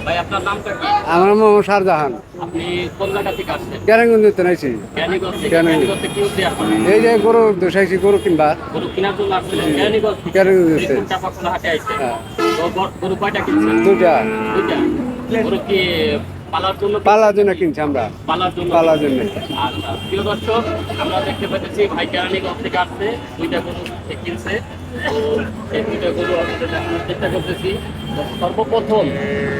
ভাই আপনার নামটা কি? আমার নাম মোহাম্মদ শাহজাহান। আপনি কোন জায়গা থেকে আসছেন? কেরানীগঞ্জ থেকে আইছি। কেরানীগঞ্জ থেকে। কেরানীগঞ্জ। কেরানীগঞ্জ থেকে কি উদ্দেশ্যে আসছেন? এই যে গরু দোষাইছি, গরু কিনবা। গরু কেনার জন্য আসছিলেন কেরানীগঞ্জ থেকে? কেরানীগঞ্জ থেকে। ফরিদপুর চাপাকলা হাটে আইছেন। হ্যাঁ। তো গরু কয়টা কিনছেন? দুটা দুইটা। গরু কি পালার জন্য? পালার জন্য কিনছি আমরা। পালার জন্য। পালার জন্য। আচ্ছা প্রিয় দর্শক, আমরা দেখতে পাচ্ছি ভাই কেরানীগঞ্জ থেকে আসছে, দুইটা গরু কিনছে। তো এই দুইটা গরু আপনাদের দেখানোর চেষ্টা করতেছি। তো সর্বপ্রথম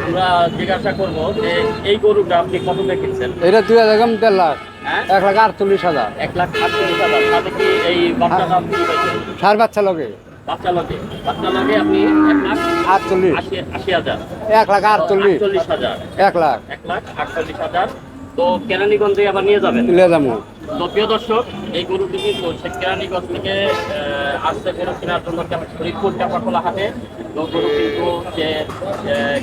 আমরা জিজ্ঞাসা করবো যে এই গরুটা আপনি কত দিয়ে কিনছেন? এটা 1.5 লাখ। হ্যাঁ, 1,48,000। 1,48,000। সাথে কি এই বাচ্চাটা আপনি পাইছেন? সার বাচ্চা লগে বাচ্চা লাগে আপনি 1,48,000। 1,48,000। 1 লাখ। 1,48,000। তো কেরানীগঞ্জে আবার নিয়ে যাবেন? তুলে যাবো। তো প্রিয় দর্শক, এই গরুটি কিন্তু কেরানীগঞ্জ থেকে আসছে গরু কেনার জন্য ফরিদপুর চাপাকলা হাটে। তো গরু কিন্তু সে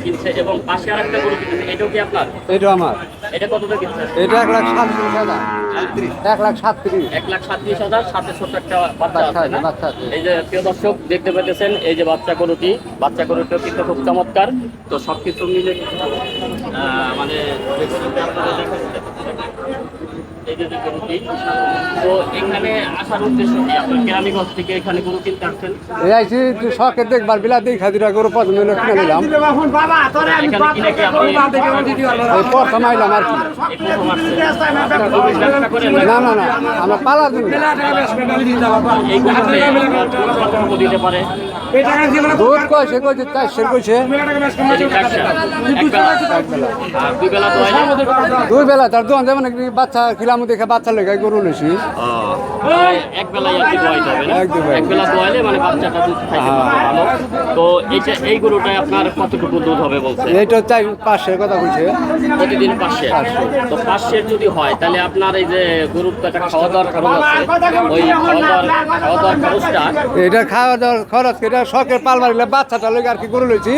কিনছে এবং পাশে আর একটা গরু কিনছে। এটাও কি আপনার? এটা আমার। এটা কত টাকা কিনছে? এটা 1,37,000। 1,37,000। 1,37,000। সাথে ছোট্ট একটা বাচ্চা বাচ্চা আছে আছে, না? বাচ্চা আছে। এই যে প্রিয় দর্শক দেখতে পাচ্ছেন, এই যে বাচ্চা গরুটিও কিন্তু খুব চমৎকার। তো সবকিছু মিলে মানে যে গরুটি আপনারা দেখাচ্ছেন, এই যে গরুটি। তো এখানে আসার উদ্দেশ্য কি? আপনার কেরানীগঞ্জ থেকে এখানে গরু কিনতে আসছেন? এই আইছি শখে দেখবার বিলাতে খাদিরা গরু পছন্দ হলো কিনে নিলাম। এখানে কিনে কি আপনি এই প্রথম আইলাম আর কি। এই প্রথম আসছেন? আপনার গরুর ব্যবসা করেন নাকি? না না না, আমরা পালার জন্য। এই গরুতে কতটুকু দিতে পারে? দুধ কইছে 400 কইছে। এই যে চারটা, একবেলা। আর দুই বেলা তো হয় না? 2 বেলা তার দোকান যেমন বাচ্চা খিলামু দেখে বাচ্চা লেগে গরু লইছি। এক বেলায় আর কি দোয়াইতে হবে না? একদম। এক বেলা দোয়াইলে মানে বাচ্চাটা দুধ খাইতে পারবে ভালো। তো এই গরুটায় আপনার কতটুকু দুধ হবে বলছে? এইটা 4-5 কথা কইছে। প্রতিদিন 500। তো 500 যদি হয় তাহলে আপনার এই যে গরুর তো একটা খাওয়া দাওয়ার খরচ আছে, ওই খাওয়া দাওয়ার খরচটা এটা খাওয়া দাওয়ার খরচ, এটা শখের পালবার বাচ্চাটা লেগে আর কি গরু লইছি।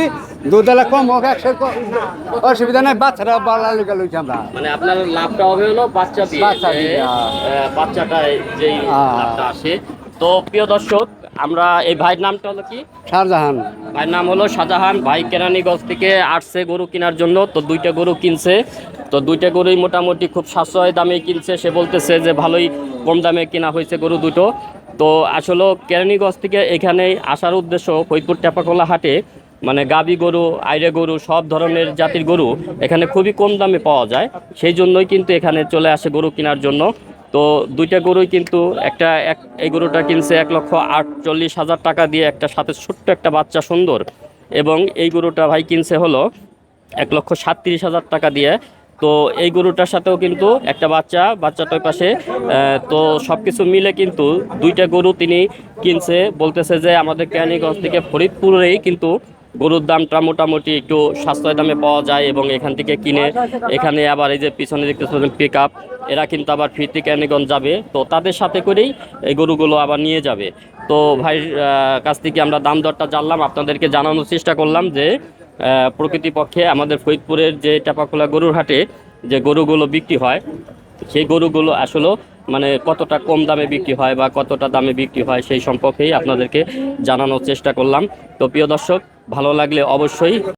দুধ এলা কম হোক, 100 অসুবিধা নাই, বাচ্চাটা বালা লেগে লইছি আমরা। মানে আপনার লাভটা হবে হলো বাচ্চা দিয়ে, বাচ্চাটায় যেই লাভটা আসে। তো প্রিয় দর্শক, আমরা এই ভাইয়ের নামটা হলো কি? শাহজাহান। ভাইয়ের নাম হলো শাহজাহান। ভাই কেরানীগঞ্জ থেকে আসছে গরু কেনার জন্য। তো দুইটা গরু কিনছে। তো দুইটা গরুই মোটামুটি খুব সাশ্রয় দামে কিনছে। সে বলতেছে যে ভালোই কম দামে কেনা হয়েছে গরু দুটো। তো আসলে কেরানীগঞ্জ থেকে এখানে আসার উদ্দেশ্য ফরিদপুর চাপাকলা হাটে মানে গাবি গরু, আইরে গরু, সব ধরনের জাতির গরু এখানে খুবই কম দামে পাওয়া যায়। সেই জন্যই কিন্তু এখানে চলে আসে গরু কেনার জন্য। তো দুইটা গরুই কিন্তু এই গরুটা কিনছে 1,48,000 টাকা দিয়ে, একটা সাথে ছোট্ট একটা বাচ্চা সুন্দর। এবং এই গরুটা ভাই কিনছে হলো 1,37,000 টাকা দিয়ে। তো এই গরুটার সাথেও কিন্তু একটা বাচ্চাটার পাশে। তো সব কিছু মিলে কিন্তু দুইটা গরু তিনি কিনছে। বলতেছে যে আমাদের কেরানীগঞ্জ থেকে ফরিদপুরেই কিন্তু গরুর দামটা মোটামুটি একটু সাশ্রয় দামে পাওয়া যায় এবং এখান থেকে কিনে এখানে আবার এই যে পিছনে দেখতেছেন পিক আপ, এরা কিন্তু আবার ফিরতি কেরানীগঞ্জ যাবে। তো তাদের সাথে করেই এই গরুগুলো আবার নিয়ে যাবে। তো ভাইয়ের কাছ থেকে আমরা দাম দরটা জানলাম, আপনাদেরকে জানানোর চেষ্টা করলাম যে প্রকৃতিপক্ষে আমাদের ফরিদপুরের যে চাপাকলা গরুর হাটে যে গরুগুলো বিক্রি হয়, সেই গরুগুলো আসলে মানে কতটা কম দামে বিক্রি হয় বা কতটা দামে বিক্রি হয় সেই সম্পর্কেই আপনাদেরকে জানানোর চেষ্টা করলাম। তো প্রিয় দর্শক, ভালো লাগলে অবশ্যই